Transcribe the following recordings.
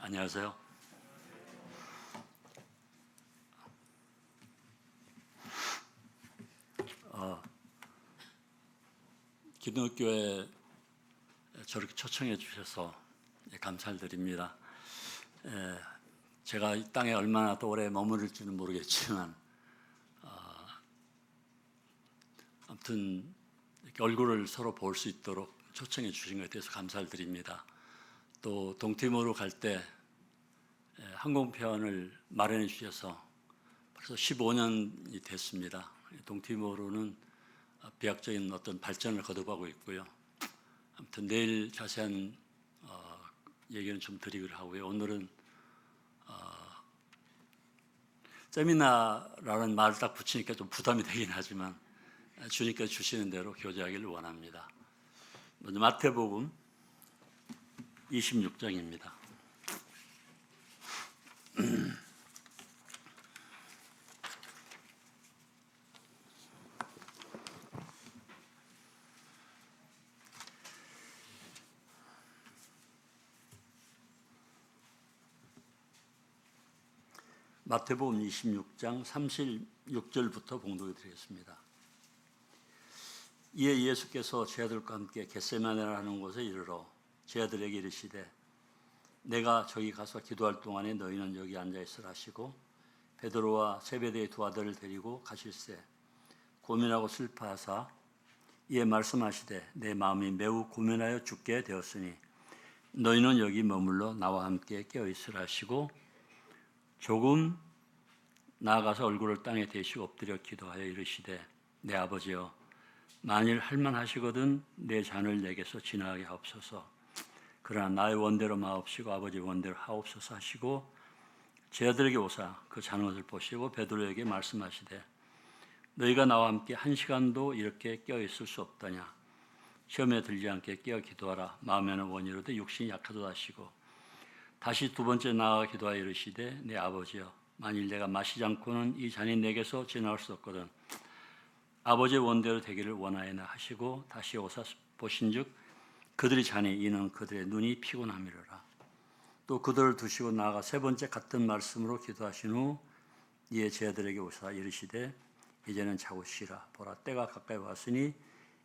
안녕하세요. 기독교에 저렇게 초청해 주셔서 감사를 드립니다. 제가 이 땅에 얼마나 더 오래 머무를지는 모르겠지만 아무튼 이렇게 얼굴을 서로 볼 수 있도록 초청해 주신 것에 대해서 감사를 드립니다. 또 동티모르 갈 때 항공편을 마련해 주셔서 벌써 15년이 됐습니다. 동티모르는 비약적인 어떤 발전을 거듭하고 있고요. 아무튼 내일 자세한 얘기는 좀 드리기로 하고요. 오늘은 세미나라는 말을 딱 붙이니까 좀 부담이 되긴 하지만 주님께서 주시는 대로 교제하기를 원합니다. 먼저 마태복음 26장입니다. 마태복음 26장 36절부터 봉독해 드리겠습니다. 이에 예수께서 제자들과 함께 겟세마네라는 곳에 이르러 제자들에게 이르시되 내가 저기 가서 기도할 동안에 너희는 여기 앉아 있으라 하시고 베드로와 세베대의 두 아들을 데리고 가실새 고민하고 슬퍼하사 이에 말씀하시되 내 마음이 매우 고민하여 죽게 되었으니 너희는 여기 머물러 나와 함께 깨어 있으라 하시고 조금 나아가서 얼굴을 땅에 대시고 엎드려 기도하여 이르시되 내 아버지여 만일 할만하시거든 내 잔을 내게서 지나가게 하옵소서. 그러나 나의 원대로 마옵시고 아버지 원대로 하옵소서 하시고 제자들에게 오사 그 잔 것을 보시고 베드로에게 말씀하시되 너희가 나와 함께 한 시간도 이렇게 깨어 있을 수 없다냐. 시험에 들지 않게 깨어 기도하라. 마음에는 원이로되 육신이 약하도다 하시고 다시 두 번째 나아가 기도하여 이르시되 내 아버지여 만일 내가 마시지 않고는 이 잔이 내게서 지나갈 수 없거든 아버지의 원대로 되기를 원하여나 하시고 다시 오사 보신즉 그들이 자니 이는 그들의 눈이 피곤함이로라. 또 그들을 두시고 나아가 세 번째 같은 말씀으로 기도하신 후 이에 제자들에게 오사 이르시되 이제는 자고 쉬라. 보라 때가 가까이 왔으니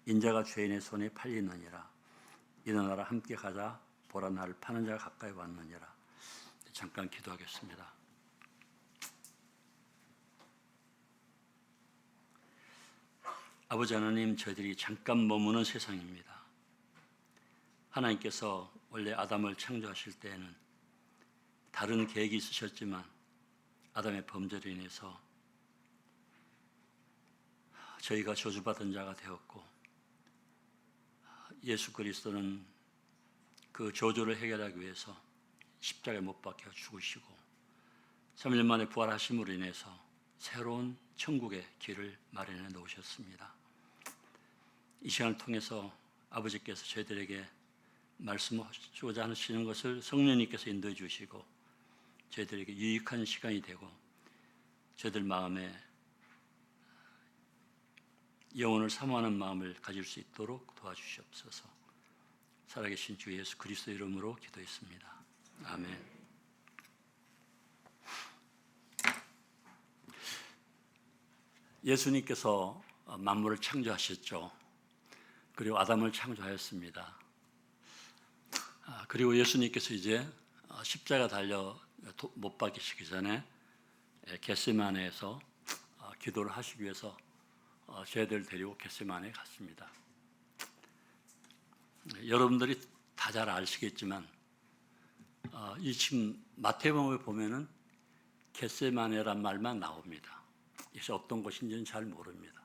인자가 죄인의 손에 팔리느니라. 일어나라 함께 가자. 보라 나를 파는 자가 가까이 왔느니라. 잠깐 기도하겠습니다. 아버지 하나님, 저희들이 잠깐 머무는 세상입니다. 하나님께서 원래 아담을 창조하실 때에는 다른 계획이 있으셨지만 아담의 범죄로 인해서 저희가 저주받은 자가 되었고 예수 그리스도는 그 저주를 해결하기 위해서 십자가에 못 박혀 죽으시고 3일 만에 부활하심으로 인해서 새로운 천국의 길을 마련해 놓으셨습니다. 이 시간을 통해서 아버지께서 저희들에게 말씀하시고자 하시는 것을 성령님께서 인도해 주시고 저희들에게 유익한 시간이 되고 저희들 마음에 영혼을 사모하는 마음을 가질 수 있도록 도와주시옵소서. 살아계신 주 예수 그리스도 이름으로 기도했습니다. 아멘. 예수님께서 만물을 창조하셨죠. 그리고 아담을 창조하였습니다. 그리고 예수님께서 이제 십자가 달려 못 박히시기 전에 겟세마네에서 기도를 하시기 위해서 저희들 데리고 겟세마네에 갔습니다. 여러분들이 다 잘 아시겠지만 이 지금 마태복음에 보면은 겟세마네란 말만 나옵니다. 이것이 어떤 곳인지는 잘 모릅니다.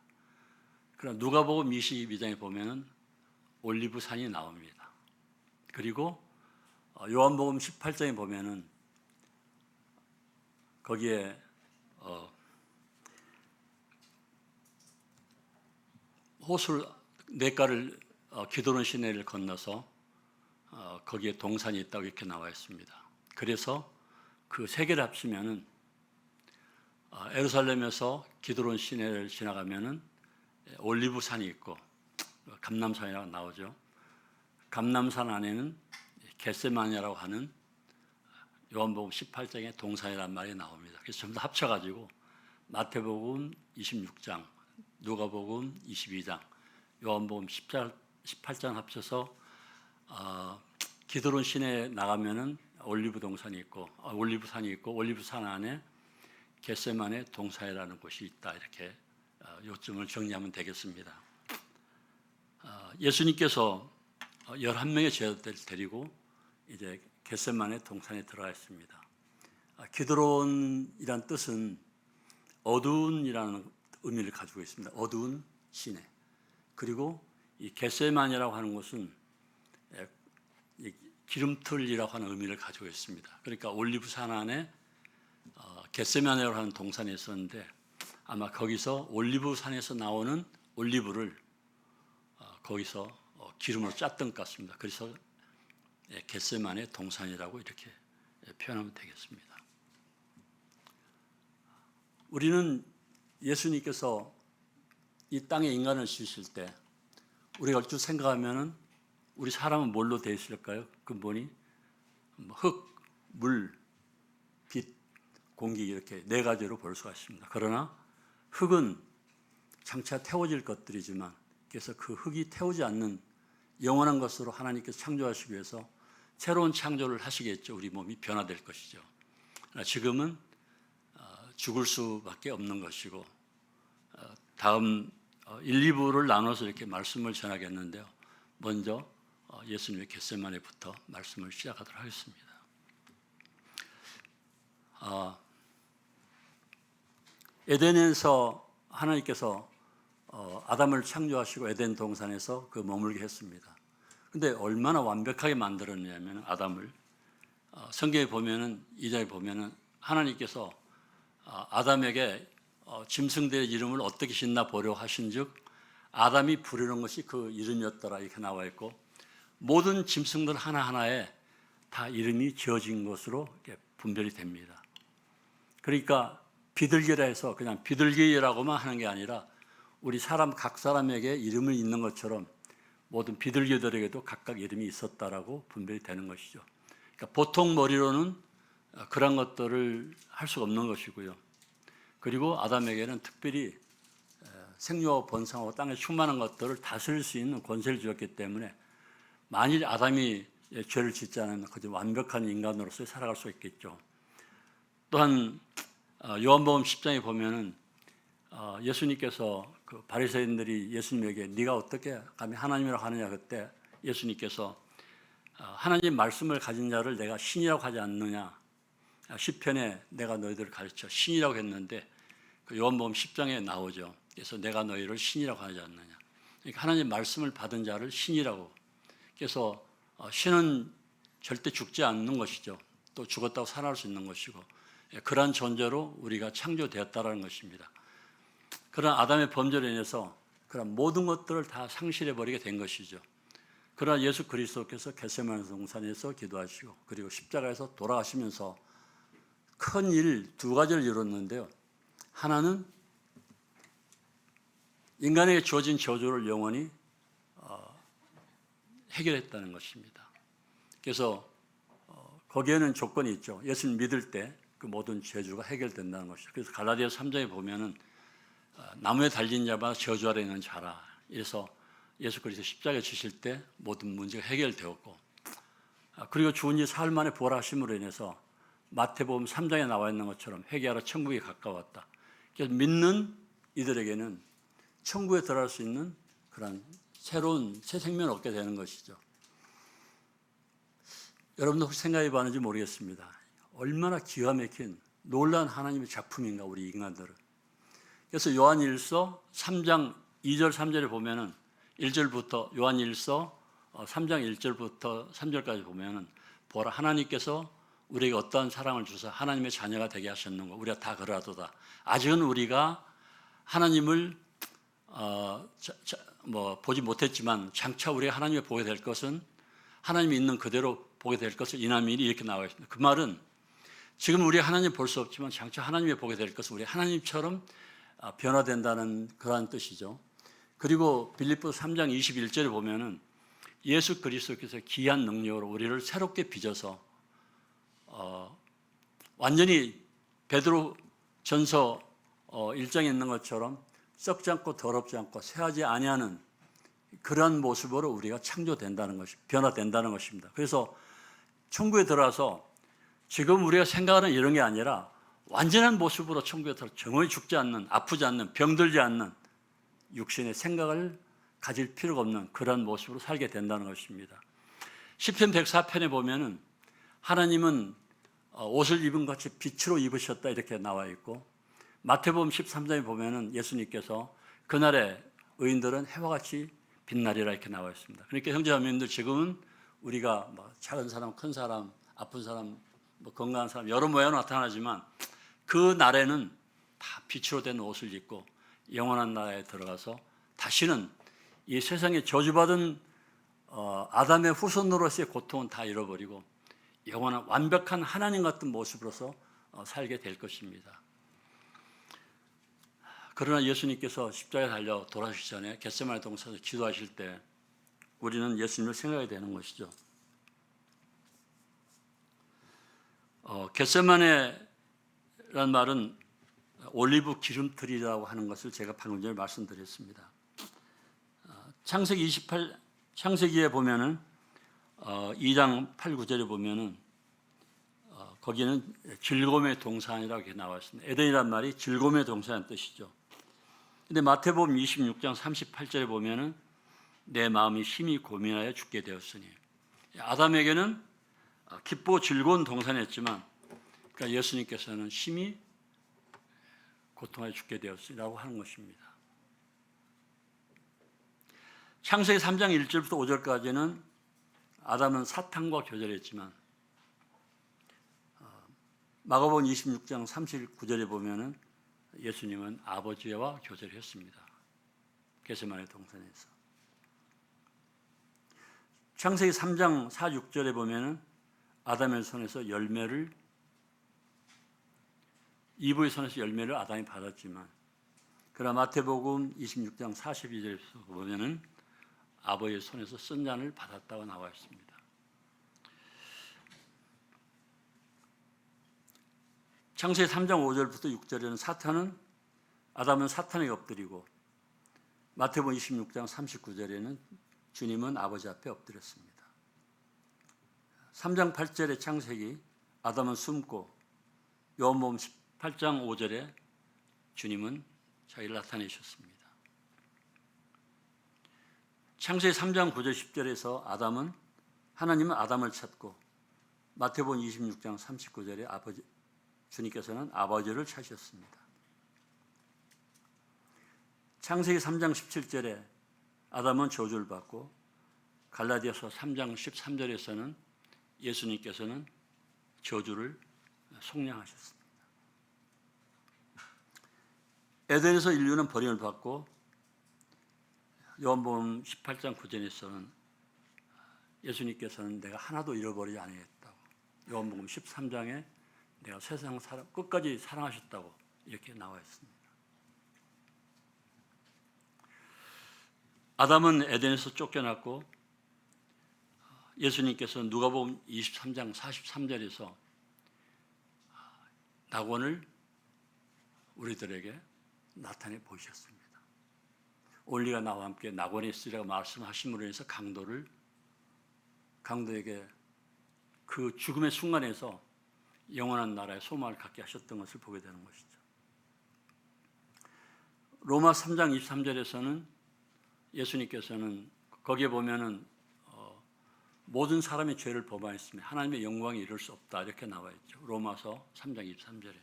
그러나 누가복음 22장에 보면은 올리브산이 나옵니다. 그리고 요한복음 18장에 보면은 거기에 호술 냇가를 기드론 시내를 건너서 거기에 동산이 있다고 이렇게 나와 있습니다. 그래서 그 세 개를 합치면은 예루살렘에서 기드론 시내를 지나가면은 올리브산이 있고 감람산이라고 나오죠. 감람산 안에는 겟세마네라고 하는 요한복음 18장에 동산이라는 말이 나옵니다. 그래서 전부 다 합쳐가지고 마태복음 26장, 누가복음 22장, 요한복음 18장 합쳐서 기드론 시내에 나가면은 올리브 동산이 있고 올리브산이 있고 올리브산 안에 겟세마네 동산이라는 곳이 있다. 이렇게 요점을 정리하면 되겠습니다. 예수님께서 11명의 제자들을 데리고 이제 겟세마네 동산에 들어가 있습니다. 기드론이란 뜻은 어두운이라는 의미를 가지고 있습니다. 어두운 시내. 그리고 이 겟세마네라고 하는 곳은 기름틀이라고 하는 의미를 가지고 있습니다. 그러니까 올리브산 안에 겟세마네라고 하는 동산이 있었는데 아마 거기서 올리브산에서 나오는 올리브를 거기서 기름으로 짰던 것 같습니다. 그래서 겟세마네 동산이라고 이렇게 표현하면 되겠습니다. 우리는 예수님께서 이 땅에 인간을 지으실 때 우리가 얼추 생각하면은 우리 사람은 뭘로 되어 있을까요? 근본이 흙, 물, 빛, 공기 이렇게 네 가지로 볼 수가 있습니다. 그러나 흙은 장차 태워질 것들이지만 그래서 그 흙이 태우지 않는 영원한 것으로 하나님께서 창조하시기 위해서 새로운 창조를 하시겠죠. 우리 몸이 변화될 것이죠. 지금은 죽을 수밖에 없는 것이고 다음 1, 2부를 나눠서 이렇게 말씀을 전하겠는데요. 먼저 예수님의 겟세마네부터 말씀을 시작하도록 하겠습니다. 에덴에서 하나님께서 아담을 창조하시고 에덴 동산에서 그 머물게 했습니다. 근데 얼마나 완벽하게 만들었냐면 아담을 성경에 보면은 2장에 보면은 하나님께서 아담에게 짐승들의 이름을 어떻게 짓나 보려 하신즉 아담이 부르는 것이 그 이름이었더라 이렇게 나와 있고 모든 짐승들 하나하나에 다 이름이 지어진 것으로 이렇게 분별이 됩니다. 그러니까 비둘기라 해서 그냥 비둘기라고만 하는 게 아니라 우리 사람 각 사람에게 이름을 있는 것처럼 모든 비둘기들에게도 각각 이름이 있었다라고 분별이 되는 것이죠. 그러니까 보통 머리로는 그런 것들을 할 수가 없는 것이고요. 그리고 아담에게는 특별히 생육하고 번성하고 땅에 충만한 것들을 다스릴 수 있는 권세를 주었기 때문에 만일 아담이 죄를 짓지 않으면 그저 완벽한 인간으로서 살아갈 수 있겠죠. 또한 요한복음 10장에 보면은 예수님께서 그 바리새인들이 예수님에게 네가 어떻게 감히 하나님이라고 하느냐 그때 예수님께서 하나님 말씀을 가진 자를 내가 신이라고 하지 않느냐 시편에 내가 너희들을 가르쳐 신이라고 했는데 그 요한복음 10장에 나오죠. 그래서 내가 너희를 신이라고 하지 않느냐. 그러니까 하나님 말씀을 받은 자를 신이라고. 그래서 신은 절대 죽지 않는 것이죠. 또 죽었다고 살아날 수 있는 것이고 그러한 존재로 우리가 창조되었다라는 것입니다. 그러나 아담의 범죄로 인해서 그런 모든 것들을 다 상실해 버리게 된 것이죠. 그러나 예수 그리스도께서 겟세마네 동산에서 기도하시고 그리고 십자가에서 돌아가시면서 큰 일 두 가지를 이뤘는데요. 하나는 인간에게 주어진 저주를 영원히 해결했다는 것입니다. 그래서 거기에는 조건이 있죠. 예수를 믿을 때 그 모든 저주가 해결된다는 것이죠. 그래서 갈라디아서 3장에 보면은 나무에 달린 자마다 저주 아래 있는 자라. 그래서 예수 그리스도 십자가에 지실 때 모든 문제가 해결되었고 그리고 죽은 지 사흘 만에 부활하심으로 인해서 마태복음 3장에 나와 있는 것처럼 회개하라 천국이 가까웠다. 그래서 믿는 이들에게는 천국에 들어갈 수 있는 그런 새로운 새 생명을 얻게 되는 것이죠. 여러분도 혹시 생각해 봤는지 모르겠습니다. 얼마나 기가 막힌 놀라운 하나님의 작품인가 우리 인간들은. 그래서 요한일서 3장 2절 3절에 보면은 1절부터 요한일서 3장 1절부터 3절까지 보면은 보라 하나님께서 우리에게 어떠한 사랑을 주사 하나님의 자녀가 되게 하셨는가. 우리가 다 그러하도다. 아직은 우리가 하나님을 보지 못했지만 장차 우리가 하나님을 보게 될 것은 하나님이 있는 그대로 보게 될 것을 이남일이 이렇게 나와 있습니다. 그 말은 지금 우리 하나님 볼 수 없지만 장차 하나님을 보게 될 것은 우리 하나님처럼 변화된다는 그러한 뜻이죠. 그리고 빌립보서 3장 21절에 보면은 예수 그리스도께서 기이한 능력으로 우리를 새롭게 빚어서 완전히 베드로 전서 1장에 있는 것처럼 썩지 않고 더럽지 않고 쇠하지 아니하는 그런 모습으로 우리가 창조된다는 것이 변화된다는 것입니다. 그래서 천국에 들어와서 지금 우리가 생각하는 이런 게 아니라 완전한 모습으로 천국에 들어 영원히 죽지 않는, 아프지 않는, 병들지 않는 육신의 생각을 가질 필요가 없는 그런 모습으로 살게 된다는 것입니다. 시편 104편에 보면은 하나님은 옷을 입은 것 같이 빛으로 입으셨다 이렇게 나와 있고, 마태복음 13장에 보면은 예수님께서 그날에 의인들은 해와 같이 빛나리라 이렇게 나와 있습니다. 그러니까 형제자매님들, 지금은 우리가 작은 사람, 큰 사람, 아픈 사람, 건강한 사람 여러 모양으로 나타나지만 그 날에는 다 빛으로 된 옷을 입고 영원한 나라에 들어가서 다시는 이 세상에 저주받은 아담의 후손으로서의 고통은 다 잃어버리고 영원한 완벽한 하나님 같은 모습으로서 살게 될 것입니다. 그러나 예수님께서 십자가에 달려 돌아가시기 전에 겟세마네 동산에서 기도하실 때 우리는 예수님을 생각해야 되는 것이죠. 겟세마네라는 말은 올리브 기름틀이라고 하는 것을 제가 방금 전에 말씀드렸습니다. 창세기에 보면은 2장 8, 9절에 보면은 거기는 즐거움의 동산이라고 이렇게 나와 있습니다. 에덴이란 말이 즐거움의 동산이라는 뜻이죠. 근데 마태복음 26장 38절에 보면은 내 마음이 심히 고민하여 죽게 되었으니, 아담에게는 기쁘고 즐거운 동산이었지만 그러니까 예수님께서는 심히 고통하여 죽게 되었으리라고 하는 것입니다. 창세기 3장 1절부터 5절까지는 아담은 사탄과 교절했지만 마가복음 26장 39절에 보면은 예수님은 아버지와 교절했습니다. 겟세마네 동산에서. 창세기 3장 4, 6절에 보면은 아담의 손에서 열매를, 이브의 손에서 열매를 아담이 받았지만, 그러나 마태복음 26장 42절에서 보면은 아버지의 손에서 쓴 잔을 받았다고 나와 있습니다. 창세기 3장 5절부터 6절에는 아담은 사탄에게 엎드리고, 마태복음 26장 39절에는 주님은 아버지 앞에 엎드렸습니다. 3장 8절의 창세기 아담은 숨고, 요한복음 18장 5절에 주님은 자기를 나타내셨습니다. 창세기 3장 9절 10절에서 하나님은 아담을 찾고, 마태복음 26장 39절에 주님께서는 아버지를 찾으셨습니다. 창세기 3장 17절에 아담은 저주를 받고, 갈라디아서 3장 13절에서는 예수님께서는 저주를 속량하셨습니다. 에덴에서 인류는 버림을 받고, 요한복음 18장 9절에서는 예수님께서는 내가 하나도 잃어버리지 아니했다고, 요한복음 13장에 내가 세상 끝까지 사랑하셨다고 이렇게 나와 있습니다. 아담은 에덴에서 쫓겨났고, 예수님께서는 누가복음 23장 43절에서 낙원을 우리들에게 나타내 보이셨습니다. 올리가 나와 함께 낙원에 있으리라고 말씀하심으로 인해서 강도에게 그 죽음의 순간에서 영원한 나라의 소망을 갖게 하셨던 것을 보게 되는 것이죠. 로마 3장 23절에서는 예수님께서는 거기에 보면은 모든 사람의 죄를 범하였으며 하나님의 영광에 이를 수 없다 이렇게 나와 있죠. 로마서 3장 23절에.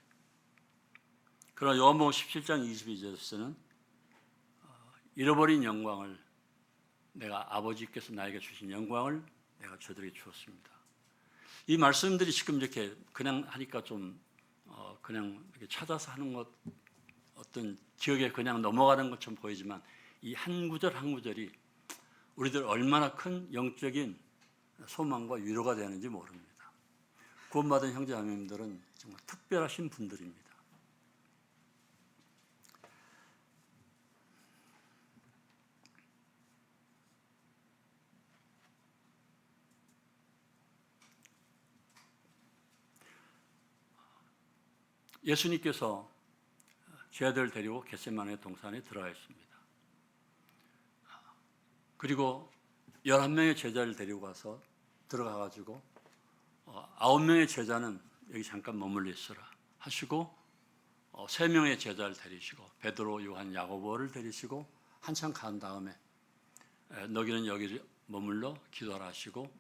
그러나 요한복음 17장 22절에서는 잃어버린 영광을, 내가 아버지께서 나에게 주신 영광을 내가 저들에게 주었습니다. 이 말씀들이 지금 이렇게 그냥 하니까 좀 그냥 이렇게 찾아서 하는 것, 어떤 기억에 그냥 넘어가는 것처럼 보이지만 이 한 구절 한 구절이 우리들 얼마나 큰 영적인 소망과 위로가 되는지 모릅니다. 구원받은 형제자매님들은 정말 특별하신 분들입니다. 예수님께서 제 아들을 데리고 겟세마네 동산에 들어가 있습니다. 그리고 11명의 제자를 데리고 가서 들어가가지고 9명의 제자는 여기 잠깐 머물러 있어라 하시고 3명의 제자를 데리시고 베드로, 요한, 야고보를 데리시고 한참 간 다음에 너희는 여기 머물러 기도하라 하시고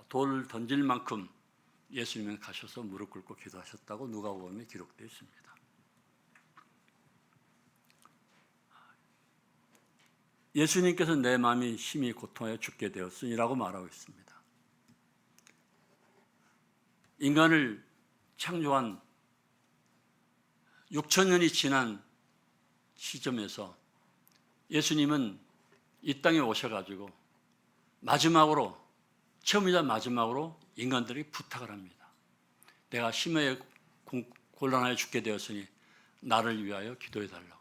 돌을 던질 만큼 예수님은 가셔서 무릎 꿇고 기도하셨다고 누가복음에 기록되어 있습니다. 예수님께서 내 마음이 심히 고통하여 죽게 되었으니라고 말하고 있습니다. 인간을 창조한 6,000년이 지난 시점에서 예수님은 이 땅에 오셔가지고 마지막으로, 처음이자 마지막으로 인간들에게 부탁을 합니다. 내가 심하게 곤란하여 죽게 되었으니 나를 위하여 기도해 달라고.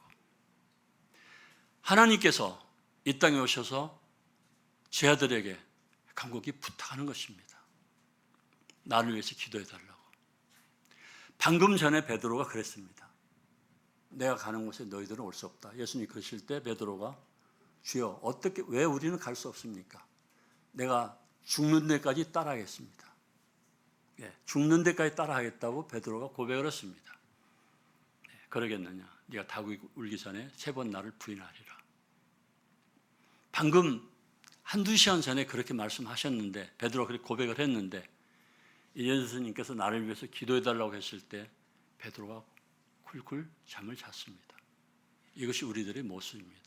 하나님께서 이 땅에 오셔서 제 아들에게 간곡히 부탁하는 것입니다. 나를 위해서 기도해 달라고. 방금 전에 베드로가 그랬습니다. 내가 가는 곳에 너희들은 올 수 없다. 예수님이 그러실 때 베드로가 주여 어떻게 왜 우리는 갈 수 없습니까? 내가 죽는 데까지 따라하겠습니다. 죽는 데까지 따라하겠다고 베드로가 고백을 했습니다. 그러겠느냐? 네가 닭이 울기 전에 3번 나를 부인하리라. 방금 한두 시간 전에 그렇게 말씀하셨는데 베드로가 그렇게 고백을 했는데 예수님께서 나를 위해서 기도해달라고 했을 때 베드로가 쿨쿨 잠을 잤습니다. 이것이 우리들의 모습입니다.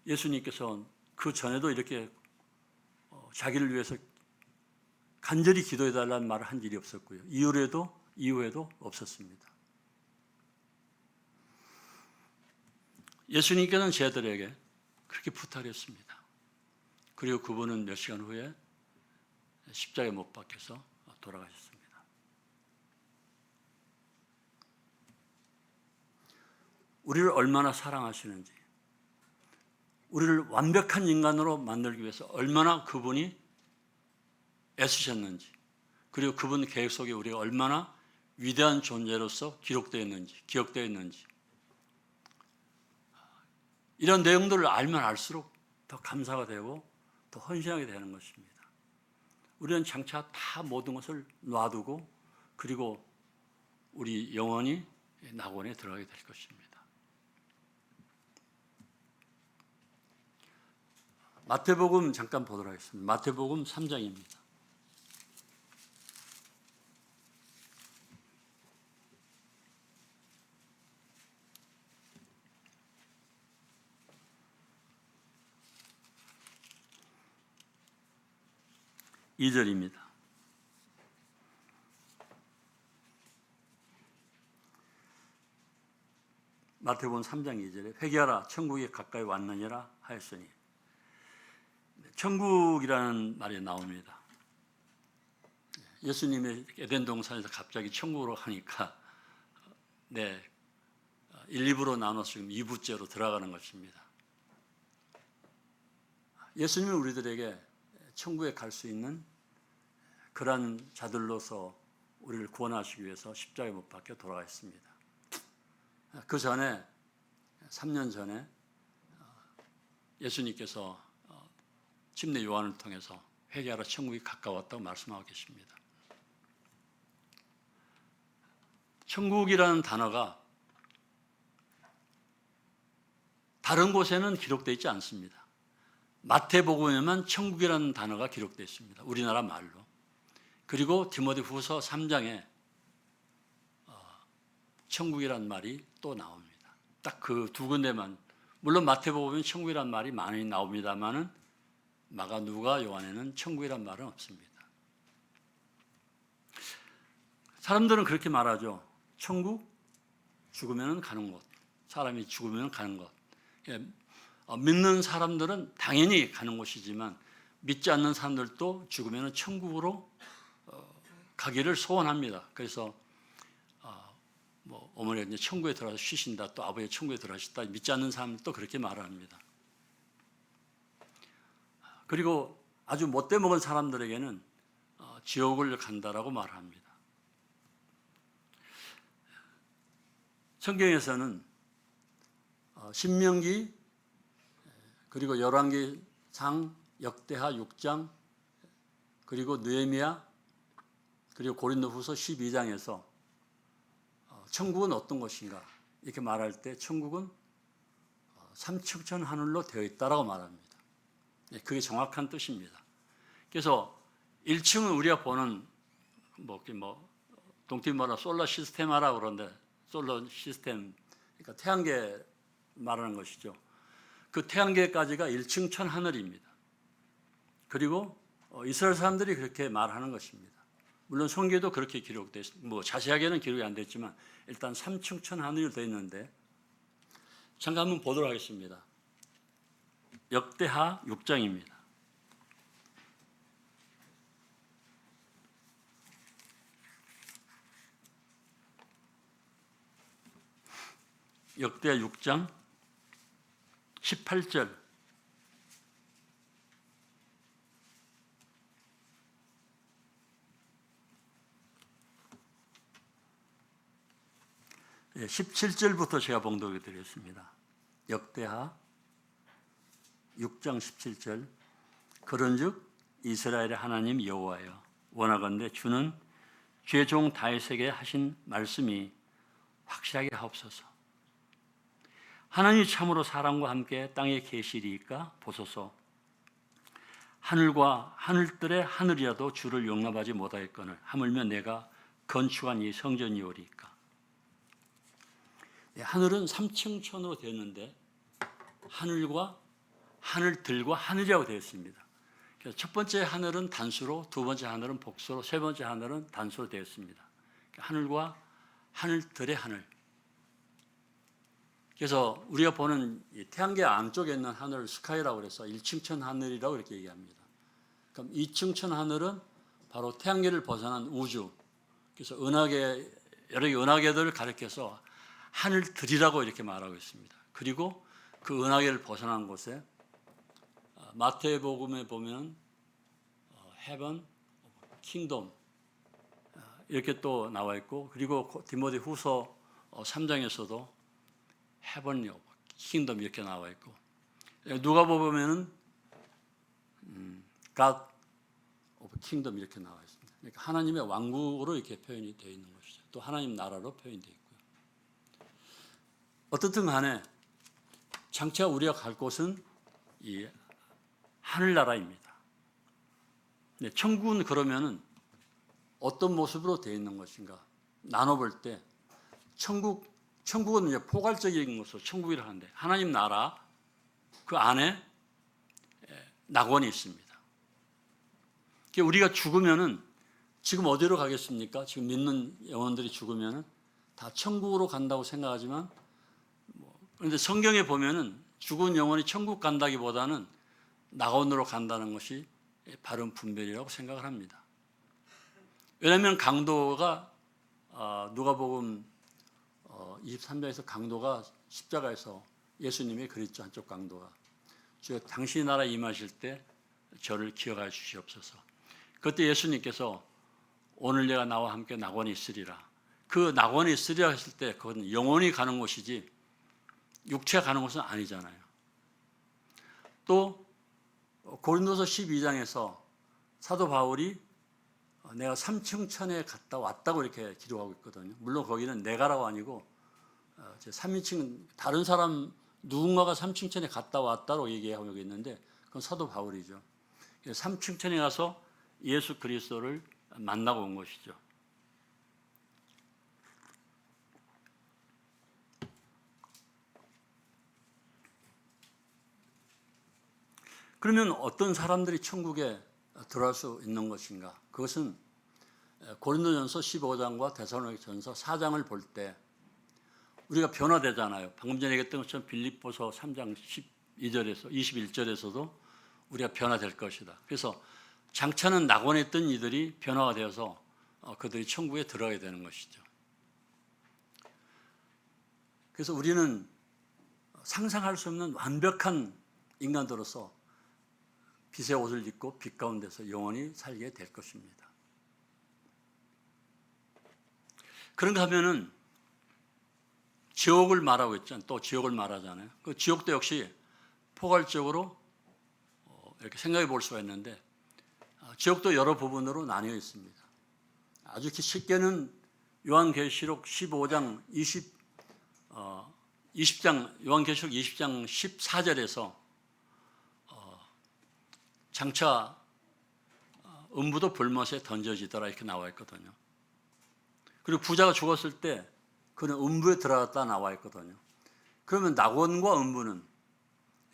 예수님께서 그 전에도 이렇게 자기를 위해서 간절히 기도해달라는 말을 한 일이 없었고요. 이후에도 없었습니다. 예수님께서는 제자들에게 그렇게 부탁했습니다. 그리고 그분은 몇 시간 후에 십자가에 못 박혀서 돌아가셨습니다. 우리를 얼마나 사랑하시는지, 우리를 완벽한 인간으로 만들기 위해서 얼마나 그분이 애쓰셨는지, 그리고 그분 계획 속에 우리가 얼마나 위대한 존재로서 기록되어 있는지, 기억되어 있는지, 이런 내용들을 알면 알수록 더 감사가 되고 더 헌신하게 되는 것입니다. 우리는 장차 다 모든 것을 놔두고 그리고 우리 영원히 낙원에 들어가게 될 것입니다. 마태복음 잠깐 보도록 하겠습니다. 마태복음 3장입니다. 이 절입니다. 마태복음 3장 2절에 회개하라 천국이 가까이 왔느니라 하였으니, 천국이라는 말이 나옵니다. 예수님의 에덴 동산에서 갑자기 천국으로 하니까 1, 2부로 나눠서 지금 2부째로 들어가는 것입니다. 예수님은 우리들에게 천국에 갈 수 있는 그러한 자들로서 우리를 구원하시기 위해서 십자가에 못 박혀 돌아가셨습니다. 그 전에 3년 전에 예수님께서 침례 요한을 통해서 회개하라 천국이 가까웠다고 말씀하고 계십니다. 천국이라는 단어가 다른 곳에는 기록되어 있지 않습니다. 마태복음에만 천국이라는 단어가 기록되어 있습니다. 우리나라 말로. 그리고 디모데후서 3장에 천국이라는 말이 또 나옵니다. 딱 그 두 군데만. 물론 마태복음에 천국이라는 말이 많이 나옵니다만은 마가, 누가, 요한에는 천국이라는 말은 없습니다. 사람들은 그렇게 말하죠. 천국? 죽으면 가는 곳. 사람이 죽으면 가는 곳. 믿는 사람들은 당연히 가는 곳이지만 믿지 않는 사람들도 죽으면 천국으로 가기를 소원합니다. 그래서 어머니가 이제 천국에 들어가서 쉬신다, 또 아버지가 천국에 들어가셨다, 믿지 않는 사람도 그렇게 말합니다. 그리고 아주 못돼 먹은 사람들에게는 지옥을 간다라고 말합니다. 성경에서는 신명기 그리고 열왕기상, 역대하 6장 그리고 느헤미야 그리고 고린도후서 12장에서 천국은 어떤 것인가 이렇게 말할 때 천국은 삼층천 하늘로 되어 있다라고 말합니다. 그게 정확한 뜻입니다. 그래서 1층은 우리가 보는 동티브 말하면 솔라 시스템하라고 그러는데 솔라 시스템 그러니까 태양계 말하는 것이죠. 그 태양계까지가 1층 천 하늘입니다. 그리고 이스라엘 사람들이 그렇게 말하는 것입니다. 물론 성경에도 그렇게 기록되어 있습니다. 자세하게는 기록이 안 됐지만 일단 3층 천 하늘이 되어 있는데 잠깐 한번 보도록 하겠습니다. 역대하 6장입니다. 역대하 6장 18절 예, 17절부터 제가 봉독해 드리겠습니다. 역대하 6장 17절 그런즉 이스라엘의 하나님 여호와여 원하건대 주는 죄종 다윗에게 하신 말씀이 확실하게 하옵소서. 하나님이 참으로 사람과 함께 땅에 계시리이까 보소서. 하늘과 하늘들의 하늘이라도 주를 용납하지 못하겠거늘 하물며 내가 건축한 이 성전이오리이까. 하늘은 3층 천으로 되었는데 하늘과 하늘들과 하늘이라고 되어 있습니다. 그래서 첫 번째 하늘은 단수로, 두 번째 하늘은 복수로, 세 번째 하늘은 단수로 되어 있습니다. 하늘과 하늘들의 하늘. 그래서 우리가 보는 태양계 안쪽에 있는 하늘을 스카이라고 해서 1층 천 하늘이라고 이렇게 얘기합니다. 그럼 2층 천 하늘은 바로 태양계를 벗어난 우주. 그래서 은하계, 여러 개 은하계들을 가리켜서 하늘들이라고 이렇게 말하고 있습니다. 그리고 그 은하계를 벗어난 곳에 마태복음에 보면 heaven, kingdom 이렇게 또 나와 있고 그리고 디모데 후서 3장에서도 heavenly kingdom 이렇게 나와 있고 누가복음에는 God of kingdom 이렇게 나와 있습니다. 그러니까 하나님의 왕국으로 이렇게 표현이 되어 있는 것이죠. 또 하나님 나라로 표현되어 있고요. 어떻든 간에 장차 우리가 갈 곳은 이 하늘나라입니다. 네, 천국은 그러면은 어떤 모습으로 되어 있는 것인가 나눠볼 때 천국은 이제 포괄적인 것으로 천국이라 하는데 하나님 나라 그 안에 낙원이 있습니다. 우리가 죽으면은 지금 어디로 가겠습니까? 지금 믿는 영혼들이 죽으면은 다 천국으로 간다고 생각하지만 그런데 성경에 보면은 죽은 영혼이 천국 간다기보다는 낙원으로 간다는 것이 바른 분별이라고 생각을 합니다. 왜냐하면 강도가 누가복음 23장에서 강도가 십자가에서 예수님이 그랬죠. 한쪽 강도가 주여 당신의 나라 임하실 때 저를 기억하여 주시옵소서. 그때 예수님께서 오늘 내가 나와 함께 낙원에 있으리라. 그 낙원에 있으리라 했을 때 그건 영혼이 가는 곳이지 육체가 가는 곳은 아니잖아요. 또 고린도서 12장에서 사도 바울이 내가 3층 천에 갔다 왔다고 이렇게 기록하고 있거든요. 물론 거기는 내가라고 아니고 3인칭 다른 사람 누군가가 3층 천에 갔다 왔다고 얘기하고 있는데 그건 사도 바울이죠. 3층 천에 가서 예수 그리스도를 만나고 온 것이죠. 그러면 어떤 사람들이 천국에 들어갈 수 있는 것인가? 그것은 고린도전서 15장과 데살로니가전서 4장을 볼 때 우리가 변화되잖아요. 방금 전에 얘기했던 것처럼 빌립보서 3장 12절에서 21절에서도 우리가 변화될 것이다. 그래서 장차는 낙원에 있던 이들이 변화가 되어서 그들이 천국에 들어가게 되는 것이죠. 그래서 우리는 상상할 수 없는 완벽한 인간으로서 빛의 옷을 입고 빛 가운데서 영원히 살게 될 것입니다. 그런가 하면은 지옥을 말하고 있잖아요. 또 지옥을 말하잖아요. 그 지옥도 역시 포괄적으로 이렇게 생각해 볼 수가 있는데 지옥도 여러 부분으로 나뉘어 있습니다. 아주 쉽게는 요한계시록 15장 20장 요한계시록 20장 14절에서 장차 음부도 불못에 던져지더라 이렇게 나와 있거든요. 그리고 부자가 죽었을 때 그는 음부에 들어갔다 나와 있거든요. 그러면 낙원과 음부는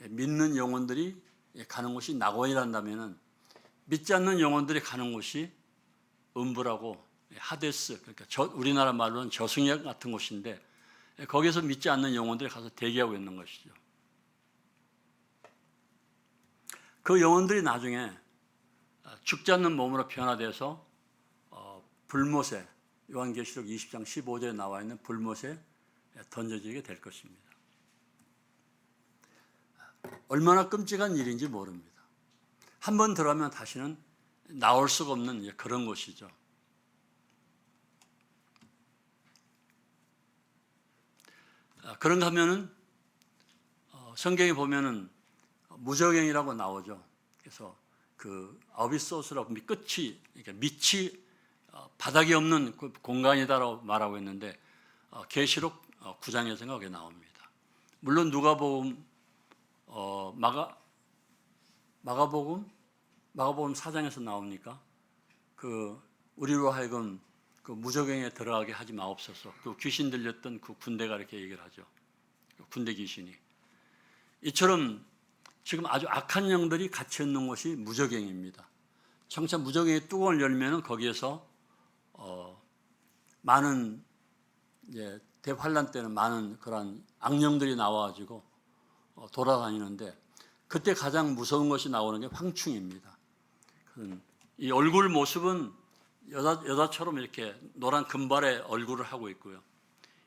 믿는 영혼들이 가는 곳이 낙원이란다면은 믿지 않는 영혼들이 가는 곳이 음부라고 하데스, 그러니까 우리나라 말로는 저승역 같은 곳인데 거기서 믿지 않는 영혼들이 가서 대기하고 있는 것이죠. 그 영혼들이 나중에 죽지 않는 몸으로 변화돼서 불못에 요한계시록 20장 15절에 나와 있는 불못에 던져지게 될 것입니다. 얼마나 끔찍한 일인지 모릅니다. 한 번 들어가면 다시는 나올 수가 없는 그런 곳이죠. 그런가 하면은 성경에 보면은 무저갱이라고 나오죠. 그래서 그 아비소스라고 끝이 그러니까 밑이 바닥이 없는 그 공간이다라고 말하고 있는데 계시록 9장에서 그게 나옵니다. 물론 누가복음 마가복음 4장에서 나옵니까? 그 우리로 하여금 그 무저갱에 들어가게 하지 마옵소서. 그 귀신 들렸던 그 군대가 이렇게 얘기를 하죠. 군대 귀신이. 이처럼 지금 아주 악한 영들이 갇혀 있는 곳이 무저갱입니다. 청차 무저갱의 뚜껑을 열면은 거기에서 많은 대환란 때는 많은 그런 악령들이 나와가지고 돌아다니는데 그때 가장 무서운 것이 나오는 게 황충입니다. 이 얼굴 모습은 여자처럼 이렇게 노란 금발의 얼굴을 하고 있고요.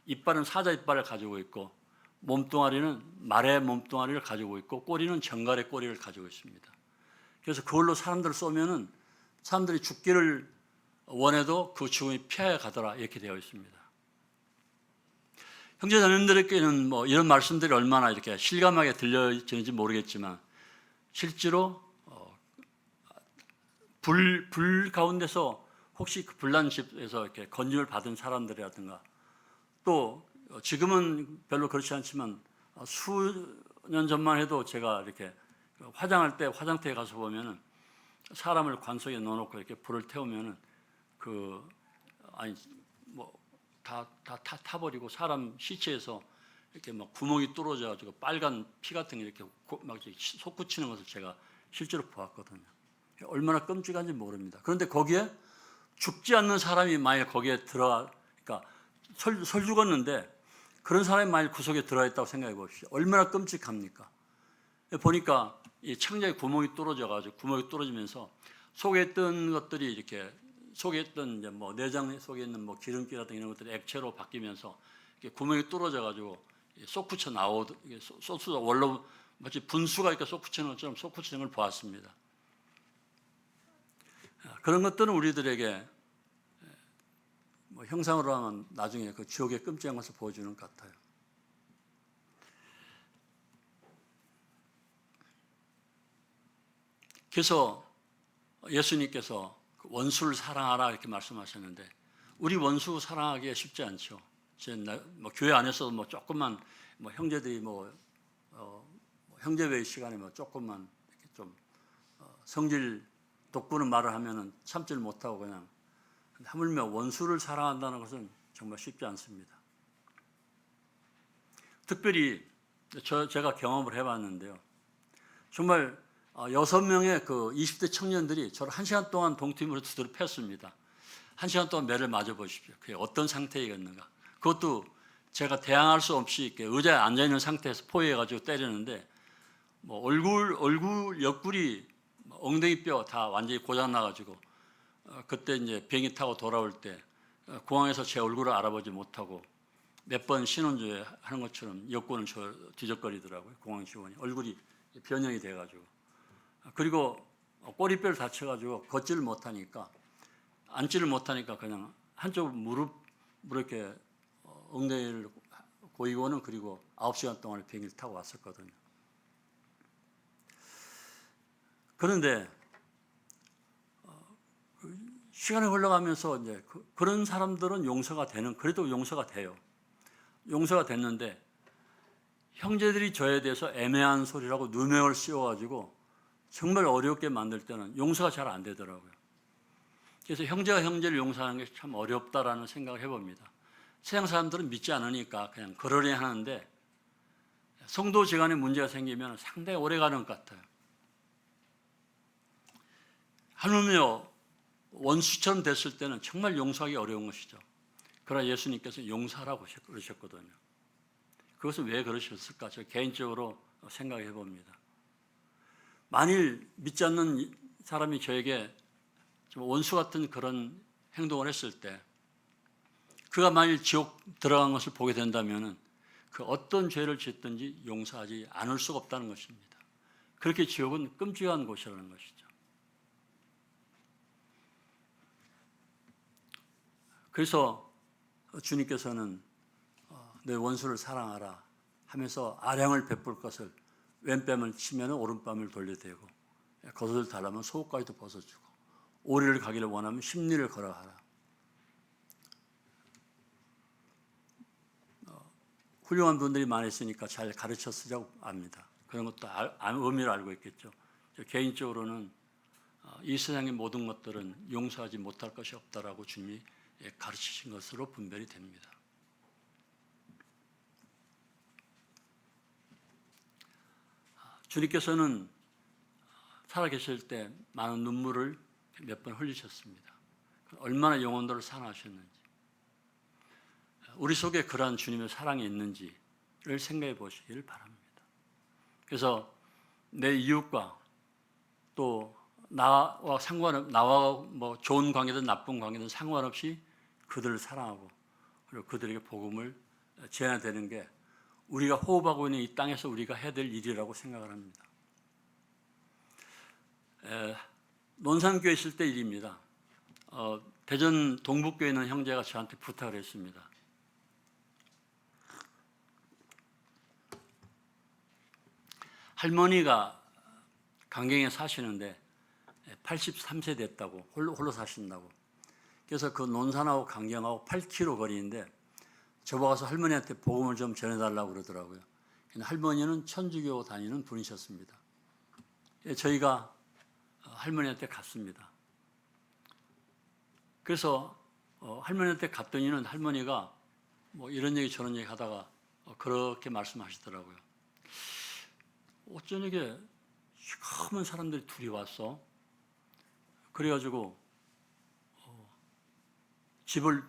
이빨은 사자 이빨을 가지고 있고 몸뚱아리는 말의 몸뚱아리를 가지고 있고 꼬리는 정갈의 꼬리를 가지고 있습니다. 그래서 그걸로 사람들을 쏘면은 사람들이 죽기를 원해도 그 죽음이 피해 가더라 이렇게 되어 있습니다. 형제자매님들에게는 뭐 이런 말씀들이 얼마나 이렇게 실감하게 들려지는지 모르겠지만 실제로 불 가운데서 혹시 그 불난 집에서 이렇게 건짐을 받은 사람들이라든가 또 지금은 별로 그렇지 않지만 수년 전만 해도 제가 이렇게 화장할 때 화장터에 가서 보면은 사람을 관속에 넣어놓고 이렇게 불을 태우면은 다 타버리고 사람 시체에서 이렇게 막 구멍이 뚫어져가지고 빨간 피 같은 게 이렇게 막 솟구치는 것을 제가 실제로 보았거든요. 얼마나 끔찍한지 모릅니다. 그런데 거기에 죽지 않는 사람이 만약 거기에 그러니까 설 죽었는데 그런 사람이 만약 구석에 들어가 있다고 생각해 보십시오. 얼마나 끔찍합니까? 보니까 이 창자에 구멍이 뚫어져가지고 구멍이 뚫어지면서 속에 있던 것들이 이렇게 속에 있던 이제 뭐 내장 속에 있는 뭐 기름기라든가 이런 것들이 액체로 바뀌면서 이렇게 구멍이 뚫어져가지고 솟구쳐 소수가 원로 마치 분수가 이렇게 솟구치는 것처럼 솟구치는 걸 보았습니다. 그런 것들은 우리들에게 뭐 형상으로 하면 나중에 그 지옥의 끔찍한 것을 보여주는 것 같아요. 그래서 예수님께서 원수를 사랑하라 이렇게 말씀하셨는데 우리 원수 사랑하기가 쉽지 않죠. 뭐 교회 안에서도 뭐 조금만 뭐 형제들이 형제회의 시간에 뭐 조금만 이렇게 좀 성질 돋구는 말을 하면은 참지를 못하고 그냥 하물며 원수를 사랑한다는 것은 정말 쉽지 않습니다. 특별히 제가 경험을 해봤는데요. 정말 6명의 그 20대 청년들이 저를 1시간 동안 동팀으로 두드려 팼습니다. 1시간 동안 매를 맞아 보십시오. 그게 어떤 상태이겠는가. 그것도 제가 대항할 수 없이 이렇게 의자에 앉아있는 상태에서 포위해가지고 때리는데 뭐 얼굴 옆구리 엉덩이 뼈 다 완전히 고장 나가지고 그때 이제 비행기 타고 돌아올 때 공항에서 제 얼굴을 알아보지 못하고 몇 번 신혼주에 하는 것처럼 여권을 뒤적거리더라고요. 공항 직원이 얼굴이 변형이 돼가지고 그리고 꼬리뼈를 다쳐가지고 걷지를 못하니까 앉지를 못하니까 그냥 한쪽 무릎 뭐 이렇게 엉덩이를 고이고는 그리고 9시간 동안 비행기를 타고 왔었거든요. 그런데 시간이 흘러가면서 이제 그런 사람들은 용서가 되는, 그래도 용서가 돼요. 용서가 됐는데 형제들이 저에 대해서 애매한 소리라고 누명을 씌워가지고 정말 어렵게 만들 때는 용서가 잘 안 되더라고요. 그래서 형제가 형제를 용서하는 게 참 어렵다라는 생각을 해봅니다. 세상 사람들은 믿지 않으니까 그냥 그러려 하는데 성도지간에 문제가 생기면 상당히 오래 가는 것 같아요. 하물며 원수처럼 됐을 때는 정말 용서하기 어려운 것이죠. 그러나 예수님께서 용서하라고 그러셨거든요. 그것은 왜 그러셨을까? 저 개인적으로 생각해 봅니다. 만일 믿지 않는 사람이 저에게 좀 원수 같은 그런 행동을 했을 때 그가 만일 지옥 들어간 것을 보게 된다면 그 어떤 죄를 짓든지 용서하지 않을 수가 없다는 것입니다. 그렇게 지옥은 끔찍한 곳이라는 것이죠. 그래서 주님께서는 내 원수를 사랑하라 하면서 아량을 베풀 것을 왼뺨을 치면 오른뺨을 돌려대고 겉옷을 달라면 속옷까지도 벗어주고 오리를 가기를 원하면 십리를 걸어가라. 훌륭한 분들이 많이 있으니까 잘 가르쳐 쓰자고 압니다. 그런 것도 의미를 알고 있겠죠. 개인적으로는 이 세상의 모든 것들은 용서하지 못할 것이 없다라고 주님이 가르치신 것으로 분별이 됩니다. 주님께서는 살아계실 때 많은 눈물을 몇 번 흘리셨습니다. 얼마나 영혼들을 사랑하셨는지, 우리 속에 그러한 주님의 사랑이 있는지를 생각해 보시기를 바랍니다. 그래서 내 이웃과 또 나와 뭐 좋은 관계든 나쁜 관계든 상관없이 그들을 사랑하고 그리고 그들에게 복음을 전해야 되는 게 우리가 호흡하고 있는 이 땅에서 우리가 해야 될 일이라고 생각을 합니다. 논산교회 있을 때 일입니다. 대전 동북교에 있는 형제가 저한테 부탁을 했습니다. 할머니가 강경에 사시는데 83세 됐다고, 홀로 사신다고. 그래서 그 논산하고 강경하고 8km 거리인데 저보고 가서 할머니한테 복음을 좀 전해달라고 그러더라고요. 할머니는 천주교 다니는 분이셨습니다. 저희가 할머니한테 갔습니다. 그래서 할머니한테 갔더니는 할머니가 뭐 이런 얘기 저런 얘기 하다가 그렇게 말씀하시더라고요. 어쩌게 시커먼 사람들이 둘이 왔어. 그래가지고 집을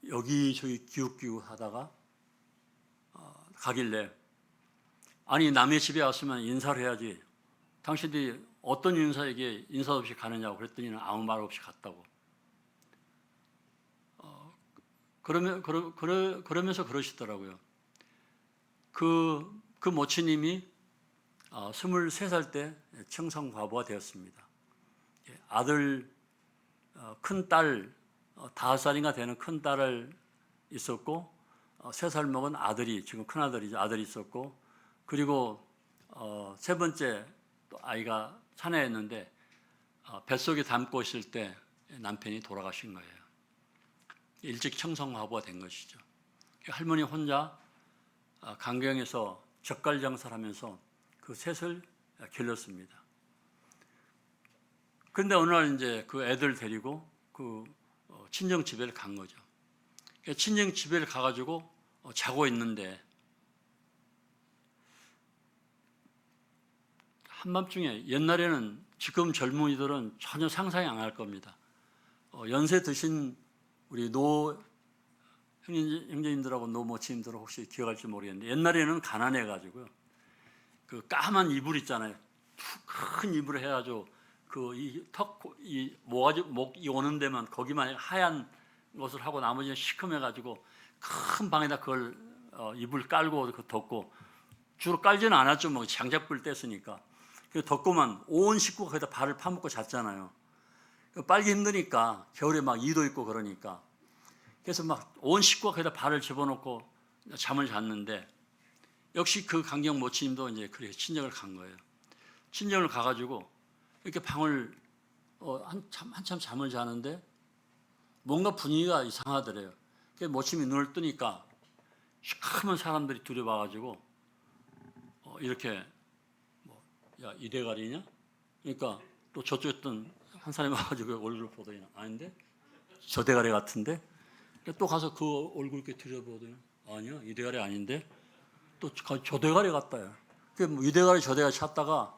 여기저기 기웃기웃 하다가 가길래 아니 남의 집에 왔으면 인사를 해야지. 당신들이 어떤 인사에게 인사 없이 가느냐고 그랬더니 아무 말 없이 갔다고. 그러면서 그러시더라고요. 그 모친님이 23살 때 청성 과부가 되었습니다. 아들, 큰 딸, 5살인가 되는 큰 딸을 있었고 3살 먹은 아들이, 지금 큰 아들이죠. 아들이 있었고 그리고 세 번째 또 아이가 자녀였는데 뱃속에 담고 있을 때 남편이 돌아가신 거예요. 일찍 청성화부가 된 것이죠. 할머니 혼자 강경에서 젓갈 장사를 하면서 그 셋을 길렀습니다. 그런데 어느 날 이제 그 애들 데리고 그 친정 집에를 간 거죠. 친정 집에를 가가지고 자고 있는데 한밤중에, 옛날에는 지금 젊은이들은 전혀 상상이 안 할 겁니다. 연세 드신 우리 노 형제님들하고 노 모친님들은 혹시 기억할지 모르겠는데 옛날에는 가난해가지고요. 그 까만 이불 있잖아요. 큰 이불을 해가지고 이 모가지 목이 오는 데만 거기만 하얀 것을 하고 나머지는 시커매가지고 큰 방에다 그걸 이불 깔고 덮고 주로 깔지는 않았죠. 뭐 장작불 뗐으니까. 덮고만 온 식구가 거기다 발을 파묻고 잤잖아요. 빨기 힘드니까 겨울에 막 이도 있고 그러니까 그래서 막 온 식구가 거기다 발을 집어넣고 잠을 잤는데 역시 그 강경 모친님도 이제 그렇게 친정을 간 거예요. 친정을 가가지고 이렇게 방을 한참 잠을 자는데 뭔가 분위기가 이상하더래요. 그래서 모친이 눈을 뜨니까 시커먼 사람들이 들여와가지고 이렇게 야 이 대가리냐? 그러니까 또 저쪽에 있던 한 사람이 와가지고 얼굴을 보더니 아닌데 저 대가리 같은데 또 가서 그 얼굴 이렇게 들여보더니 아니야 이 대가리 아닌데 또 저 대가리 같다요. 이 대가리 저 대가리 찾다가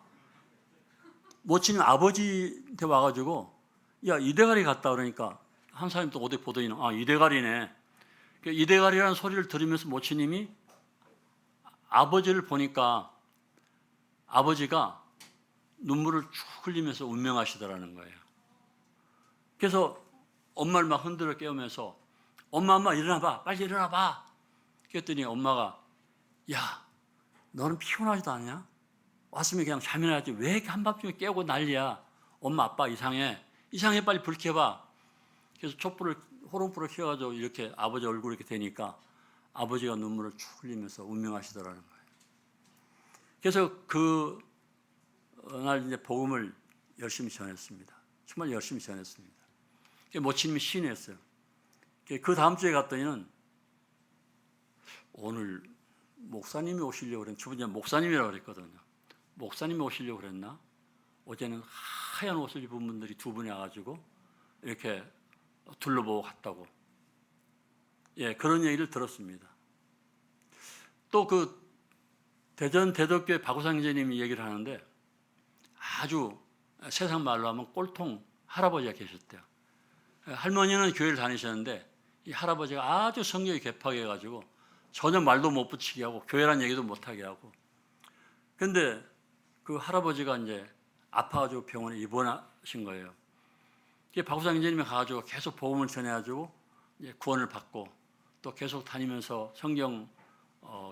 모친이 아버지한테 와가지고 야 이 대가리 같다 그러니까 한 사람이 또 어디 보더니 아 이 대가리네. 이 대가리라는 소리를 들으면서 모친님이 아버지를 보니까 아버지가 눈물을 쭉 흘리면서 운명하시더라는 거예요. 그래서 엄마를 막 흔들어 깨우면서 엄마 일어나봐 빨리 일어나봐. 그랬더니 엄마가 야 너는 피곤하지도 않냐? 왔으면 그냥 잠이나 하지 왜 이렇게 한밤중에 깨우고 난리야. 엄마 아빠 이상해 빨리 불 켜봐. 그래서 촛불을 호롱불을 켜가지고 이렇게 아버지 얼굴 이렇게 되니까 아버지가 눈물을 쭉 흘리면서 운명하시더라는 거예요. 그래서 그날 이제 복음을 열심히 전했습니다. 정말 열심히 전했습니다. 모친님이 시인했어요. 그 다음 주에 갔더니는 오늘 목사님이 오시려고 그랬는데 저번에 목사님이라고 그랬거든요. 목사님이 오시려고 그랬나? 어제는 하얀 옷을 입은 분들이 두 분이 와가지고 이렇게 둘러보고 갔다고. 예, 그런 얘기를 들었습니다. 또 그 대전 대덕교회 박우상 형제님이 얘기를 하는데 아주 세상 말로 하면 꼴통 할아버지가 계셨대요. 할머니는 교회를 다니셨는데 이 할아버지가 아주 성격이 개팍해 가지고 전혀 말도 못 붙이게 하고 교회란 얘기도 못하게 하고. 근데 그 할아버지가 이제 아파가지고 병원에 입원하신 거예요. 박우상 형제님이 가가지고 계속 복음을 전해가지고 이제 구원을 받고 또 계속 다니면서 성경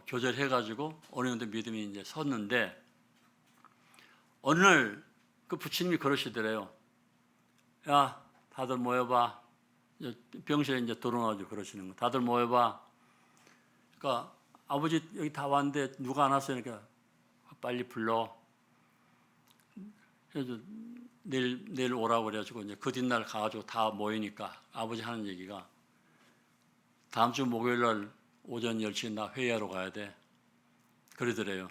교절해가지고 어느 정도 믿음이 이제 섰는데 어느 날 그 부처님이 그러시더래요. 야, 다들 모여봐. 병실에 이제 들어와가지고 그러시는 거. 다들 모여봐. 그러니까 아버지 여기 다 왔는데 누가 안 왔어요? 그러니까 빨리 불러. 그래서 내일 오라고 그래가지고 이제 그 뒷날 가가지고 다 모이니까 아버지 하는 얘기가 다음 주 목요일 날 오전 10시에 나 회의하러 가야 돼. 그러더래요.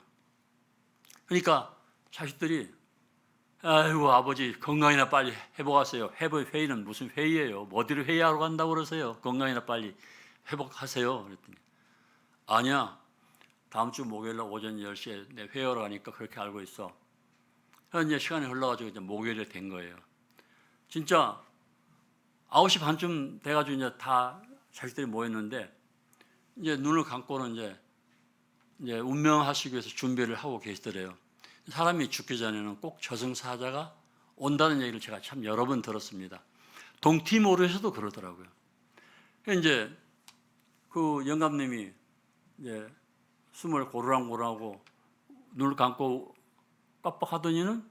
그러니까 자식들이 아이고 아버지 건강이나 빨리 회복하세요. 회의는 무슨 회의예요? 어디를 회의하러 간다고 그러세요? 건강이나 빨리 회복하세요. 그랬더니 아니야. 다음 주 목요일 날 오전 10시에 내 회의하러 가니까 그렇게 알고 있어. 이제 시간이 흘러가지고 이제 목요일에 된 거예요. 진짜 9시 반쯤 돼가지고 이제 다 자식들이 모였는데 이제 눈을 감고는 이제 운명하시기 위해서 준비를 하고 계시더래요. 사람이 죽기 전에는 꼭 저승사자가 온다는 얘기를 제가 참 여러 번 들었습니다. 동티모르에서도 그러더라고요. 이제 그 영감님이 이제 숨을 고르랑고르하고 눈을 감고 깜빡하더니는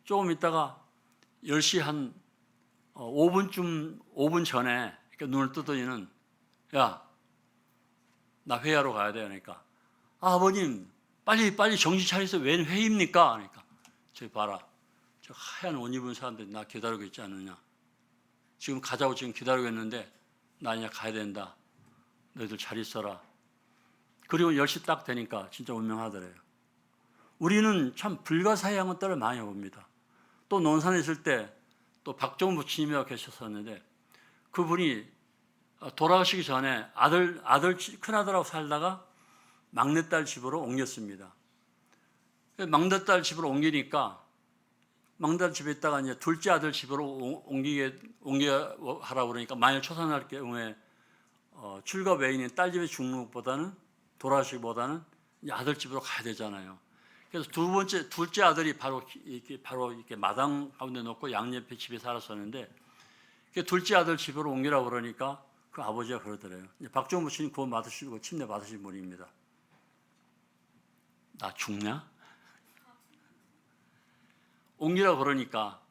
조금 있다가 10시 한 5분 전에 눈을 뜨더니는 야, 나 회의하러 가야 돼. 그러니까 아버님 빨리 정신 차리세요. 왜 회의입니까? 그러니까 저기 봐라. 저 하얀 옷 입은 사람들이 나 기다리고 있지 않느냐. 지금 가자고 지금 기다리고 있는데 나 이제 가야 된다. 너희들 잘 있어라. 그리고 10시 딱 되니까 진짜 운명하더래요. 우리는 참 불가사의한 것들을 많이 봅니다. 또 논산에 있을 때 또 박종훈 부처님이라고 계셨었는데 그분이 돌아가시기 전에 큰아들하고 살다가 막내딸 집으로 옮겼습니다. 막내딸 집으로 옮기니까 막내딸 집에 있다가 이제 둘째 아들 집으로 옮겨하라고 그러니까 만일 초산할 경우에 출가 외인인 딸 집에 죽는 것보다는 돌아가시기보다는 아들 집으로 가야 되잖아요. 그래서 둘째 아들이 바로 이렇게 마당 가운데 놓고 양옆에 집에 살았었는데 둘째 아들 집으로 옮기라고 그러니까 그 아버지가 그러더래요. 박종훈 부처님 구원 받으시고 침례 받으신 분입니다. 나 죽냐? 옮기라고 그러니까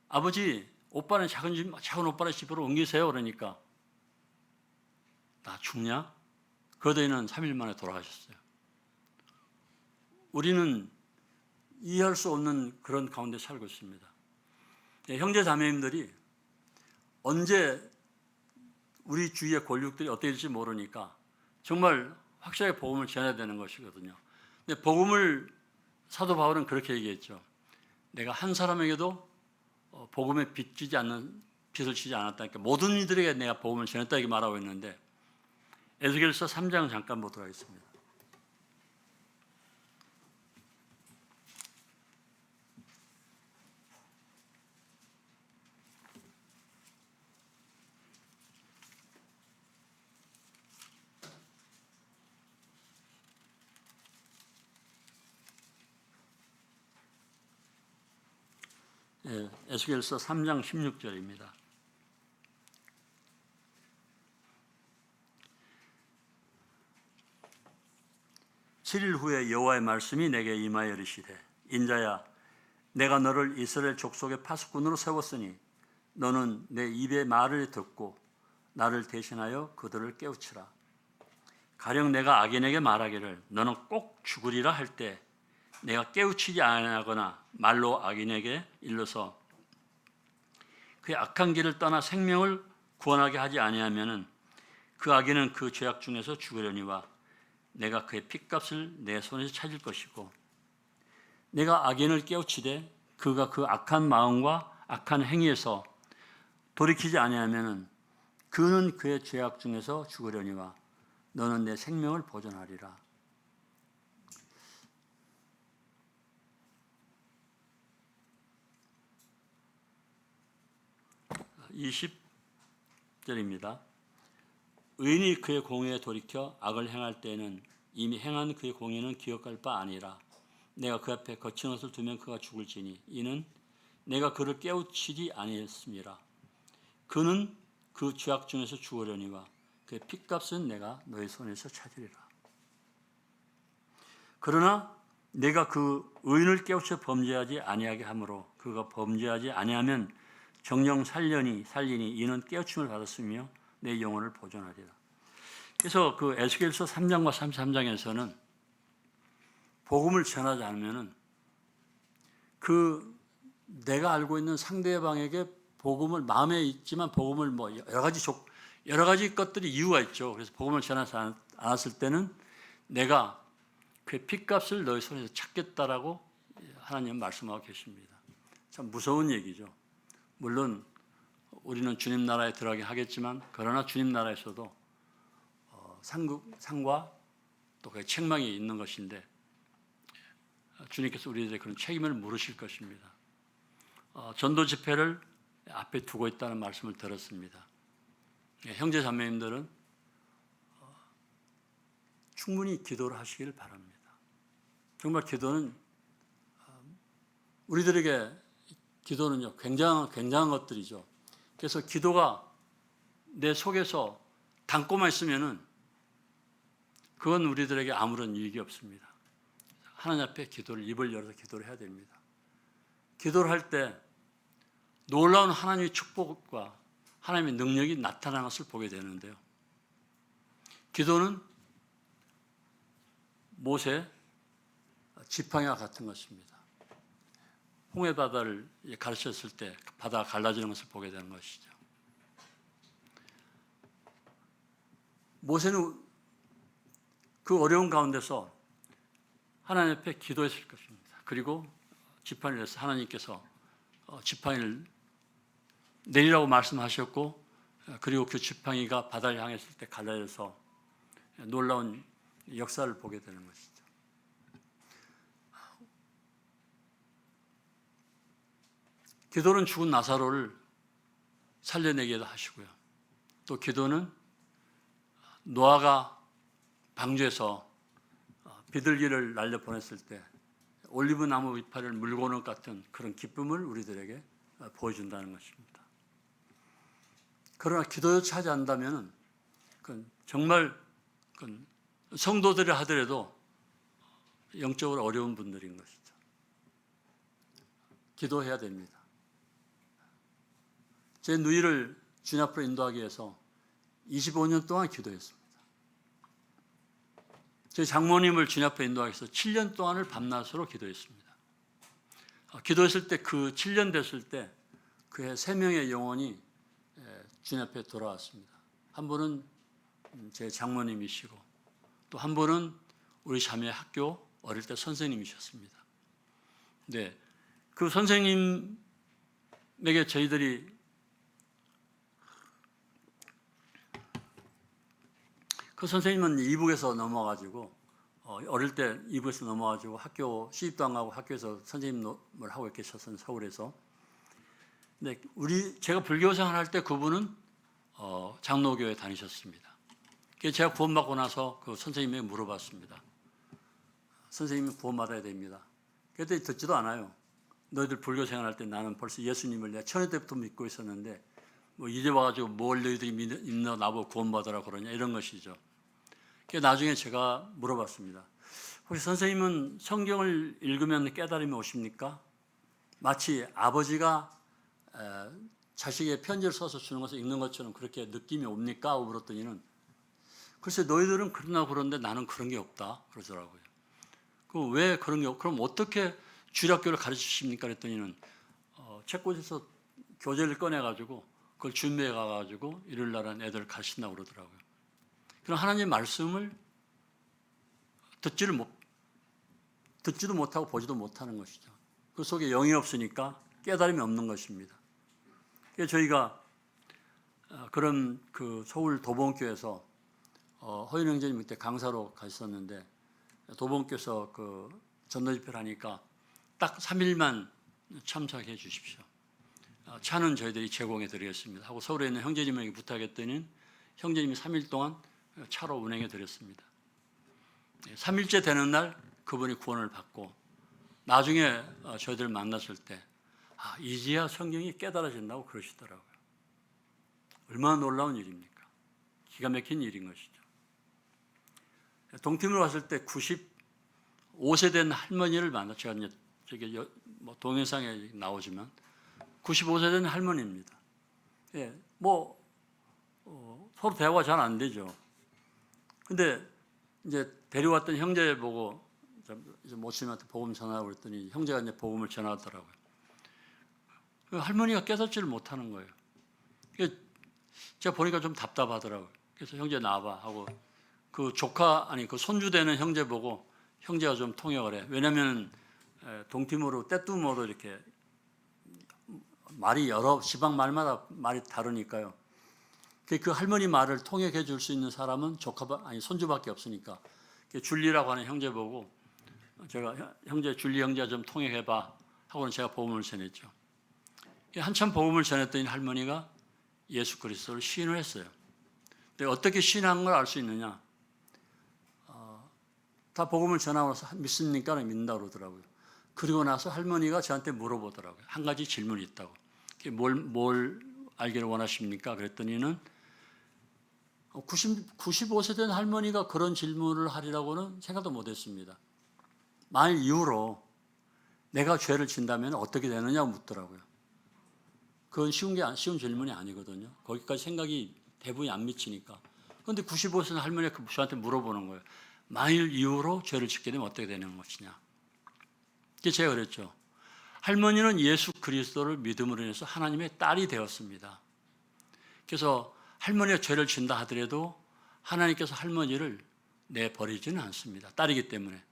아버지 오빠는 작은 오빠네 집으로 옮기세요. 그러니까 나 죽냐? 거대인은 3일 만에 돌아가셨어요. 우리는 이해할 수 없는 그런 가운데 살고 있습니다. 형제 자매님들이 언제 우리 주위의 권력들이 어떻게 될지 모르니까 정말 확실하게 복음을 전해야 되는 것이거든요. 근데 복음을 사도 바울은 그렇게 얘기했죠. 내가 한 사람에게도 복음에 빚을 지지 않았다니까 모든 이들에게 내가 복음을 전했다 이렇게 말하고 있는데 에스겔서 3장 잠깐 보도록 하겠습니다. 에스겔서 3장 16절입니다. (7일) 후에 여호와의 말씀이 내게 임하여 이르시되 인자야 내가 너를 이스라엘 족속의 파수꾼으로 세웠으니 너는 내 입의 말을 듣고 나를 대신하여 그들을 깨우치라. 가령 내가 악인에게 말하기를 너는 꼭 죽으리라 할 때 내가 깨우치지 아니하거나 말로 악인에게 일러서 그의 악한 길을 떠나 생명을 구원하게 하지 아니하면은 그 악인은 그 죄악 중에서 죽으려니와 내가 그의 핏값을 내 손에서 찾을 것이고 내가 악인을 깨우치되 그가 그 악한 마음과 악한 행위에서 돌이키지 아니하면은 그는 그의 죄악 중에서 죽으려니와 너는 내 생명을 보존하리라. 20절입니다. 의인이 그의 공의에 돌이켜 악을 행할 때에는 이미 행한 그의 공의는 기억할 바 아니라 내가 그 앞에 거친 옷을 두면 그가 죽을지니 이는 내가 그를 깨우치지 아니했습니다. 그는 그 죄악 중에서 죽으려니와 그의 핏값은 내가 너의 손에서 찾으리라. 그러나 내가 그 의인을 깨우쳐 범죄하지 아니하게 하므로 그가 범죄하지 아니하면 정령 살리니 이는 깨우침을 받았으며 내 영혼을 보존하리라. 그래서 그 에스겔서 3장과 33장에서는 복음을 전하지 않으면은 그 내가 알고 있는 상대방에게 복음을 마음에 있지만 복음을 뭐 여러 가지 것들이 이유가 있죠. 그래서 복음을 전하지 않았을 때는 내가 그 핏값을 너의 손에서 찾겠다라고 하나님 말씀하고 계십니다. 참 무서운 얘기죠. 물론 우리는 주님 나라에 들어가긴 하겠지만 그러나 주님 나라에서도 상과 또 그 책망이 있는 것인데 주님께서 우리들의 그런 책임을 물으실 것입니다. 전도 집회를 앞에 두고 있다는 말씀을 들었습니다. 형제 자매님들은 충분히 기도를 하시길 바랍니다. 정말 기도는 우리들에게 기도는요 굉장한 것들이죠. 그래서 기도가 내 속에서 담고만 있으면은 그건 우리들에게 아무런 이익이 없습니다. 하나님 앞에 입을 열어서 기도를 해야 됩니다. 기도를 할 때 놀라운 하나님의 축복과 하나님의 능력이 나타나는 것을 보게 되는데요. 기도는 모세 지팡이와 같은 것입니다. 홍해 바다를 가르쳤을 때 바다가 갈라지는 것을 보게 되는 것이죠. 모세는 그 어려운 가운데서 하나님 앞에 기도했을 것입니다. 그리고 지팡이를 해서 하나님께서 지팡이를 내리라고 말씀하셨고 그리고 그 지팡이가 바다를 향했을 때 갈라져서 놀라운 역사를 보게 되는 것이죠. 기도는 죽은 나사로를 살려내기도 하시고요. 또 기도는 노아가 방주에서 비둘기를 날려보냈을 때 올리브 나무 이파리를 물고 오는 것 같은 그런 기쁨을 우리들에게 보여준다는 것입니다. 그러나 기도조차 하지 않는다면 정말 성도들이 하더라도 영적으로 어려운 분들인 것이죠. 기도해야 됩니다. 제 누이를 주님 앞으로 인도하기 위해서 25년 동안 기도했습니다. 저희 장모님을 주님 앞에 인도하기 위해서 7년 동안을 밤낮으로 기도했습니다. 기도했을 때 그 7년 됐을 때 그의 3명의 영혼이 주님 앞에 돌아왔습니다. 한 분은 제 장모님이시고 또 한 분은 우리 자매 학교 어릴 때 선생님이셨습니다. 네, 그 선생님에게 저희들이 그 선생님은 이북에서 넘어가지고 어릴 때 이북에서 넘어가지고 학교 시집도 안 가고 학교에서 선생님을 하고 계셨어요, 서울에서. 근데 제가 불교 생활할 때 그분은 장로교에 다니셨습니다. 그래서 제가 구원받고 나서 그 선생님에게 물어봤습니다. 선생님이 구원받아야 됩니다. 그랬더니 듣지도 않아요. 너희들 불교 생활할 때 나는 벌써 예수님을 내가 천년 때부터 믿고 있었는데 뭐 이제 와가지고 뭘 너희들이 믿나 나보고 구원받으라 그러냐 이런 것이죠. 그래서 나중에 제가 물어봤습니다. 혹시 선생님은 성경을 읽으면 깨달음이 오십니까? 마치 아버지가 자식의 편지를 써서 주는 것을 읽는 것처럼 그렇게 느낌이 옵니까? 하고 물었더니는 글쎄 너희들은 그러나 그런데 나는 그런 게 없다 그러더라고요. 그럼 왜 그런 게 그럼 어떻게 주일학교를 가르치십니까? 그랬더니는 책꽂이에서 교재를 꺼내가지고 그걸 준비해 가가지고 일요일 날은 애들 가르친다고 그러더라고요. 그럼 하나님의 말씀을 듣지도 못하고 보지도 못하는 것이죠. 그 속에 영이 없으니까 깨달음이 없는 것입니다. 그래서 저희가 그런 그 서울 도봉교에서 허윤 형제님 그때 강사로 가셨었는데 도봉교에서 그 전도 집회를 하니까 딱 3일만 참석해 주십시오. 차는 저희들이 제공해 드리겠습니다 하고 서울에 있는 형제님에게 부탁했더니 형제님이 3일 동안 차로 운행해 드렸습니다. 3일째 되는 날 그분이 구원을 받고 나중에 저희들 만났을 때 이제야 성경이 깨달아진다고 그러시더라고요. 얼마나 놀라운 일입니까? 기가 막힌 일인 것이죠. 동팀으로 왔을 때 95세 된 할머니를 만나 제가 이제 저기 뭐 동영상에 나오지만 95세 된 할머니입니다. 예, 서로 대화가 잘 안 되죠. 근데 이제 데려왔던 형제 보고 이제 모친한테 복음 전하라고 그랬더니 형제가 이제 복음을 전하더라고요. 할머니가 깨닫지를 못하는 거예요. 제가 보니까 좀 답답하더라고요. 그래서 형제 나와봐 하고 그 그 손주되는 형제 보고 형제가 좀 통역을 해. 왜냐하면 동팀으로 떼뚜모로 이렇게 말이 여러 지방 말마다 말이 다르니까요. 그 할머니 말을 통역해 줄 수 있는 사람은 손주밖에 없으니까 줄리라고 하는 형제 보고 제가 줄리 형제 좀 통역해봐 하고는 제가 복음을 전했죠. 한참 복음을 전했더니 할머니가 예수 그리스도를 시인을 했어요. 근데 어떻게 시인한 걸 알 수 있느냐? 다 복음을 전하고 나서 믿습니까? 믿는다고 그러더라고요. 그리고 나서 할머니가 저한테 물어보더라고요. 한 가지 질문이 있다고. 뭘 알기를 원하십니까? 그랬더니는 95세 된 할머니가 그런 질문을 하리라고는 생각도 못했습니다. 만일 이후로 내가 죄를 진다면 어떻게 되느냐고 묻더라고요. 그건 쉬운 질문이 아니거든요. 거기까지 생각이 대부분이 안 미치니까. 그런데 95세 된 할머니가 저한테 물어보는 거예요. 만일 이후로 죄를 짓게 되면 어떻게 되는 것이냐. 제가 그랬죠. 할머니는 예수 그리스도를 믿음으로 인해서 하나님의 딸이 되었습니다. 그래서 할머니가 죄를 진다 하더라도 하나님께서 할머니를 내버리지는 않습니다. 딸이기 때문에.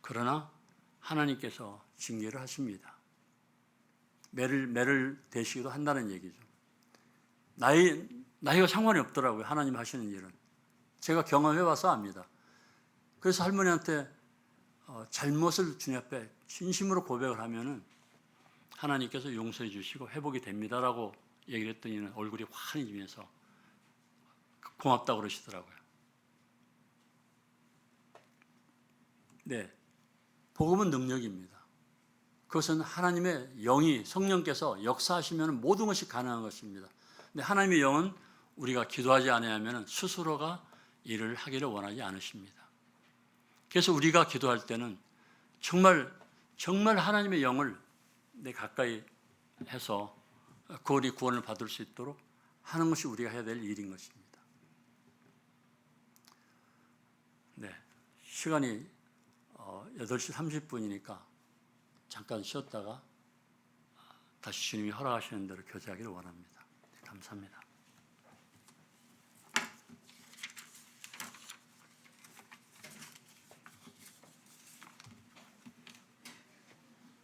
그러나 하나님께서 징계를 하십니다. 매를 대시기도 한다는 얘기죠. 나이가 상관이 없더라고요. 하나님 하시는 일은. 제가 경험해봐서 압니다. 그래서 할머니한테 잘못을 주님 앞에 진심으로 고백을 하면은 하나님께서 용서해 주시고 회복이 됩니다라고 얘기를 했더니 얼굴이 환해지면서 고맙다고 그러시더라고요. 네, 복음은 능력입니다. 그것은 하나님의 영이 성령께서 역사하시면 모든 것이 가능한 것입니다. 근데 하나님의 영은 우리가 기도하지 않으면 스스로가 일을 하기를 원하지 않으십니다. 그래서 우리가 기도할 때는 정말 하나님의 영을 내 가까이 해서 구원을 받을 수 있도록 하는 것이 우리가 해야 될 일인 것입니다. 네, 시간이 8시 30분이니까 잠깐 쉬었다가 다시 주님이 허락하시는 대로 교제하기를 원합니다. 감사합니다.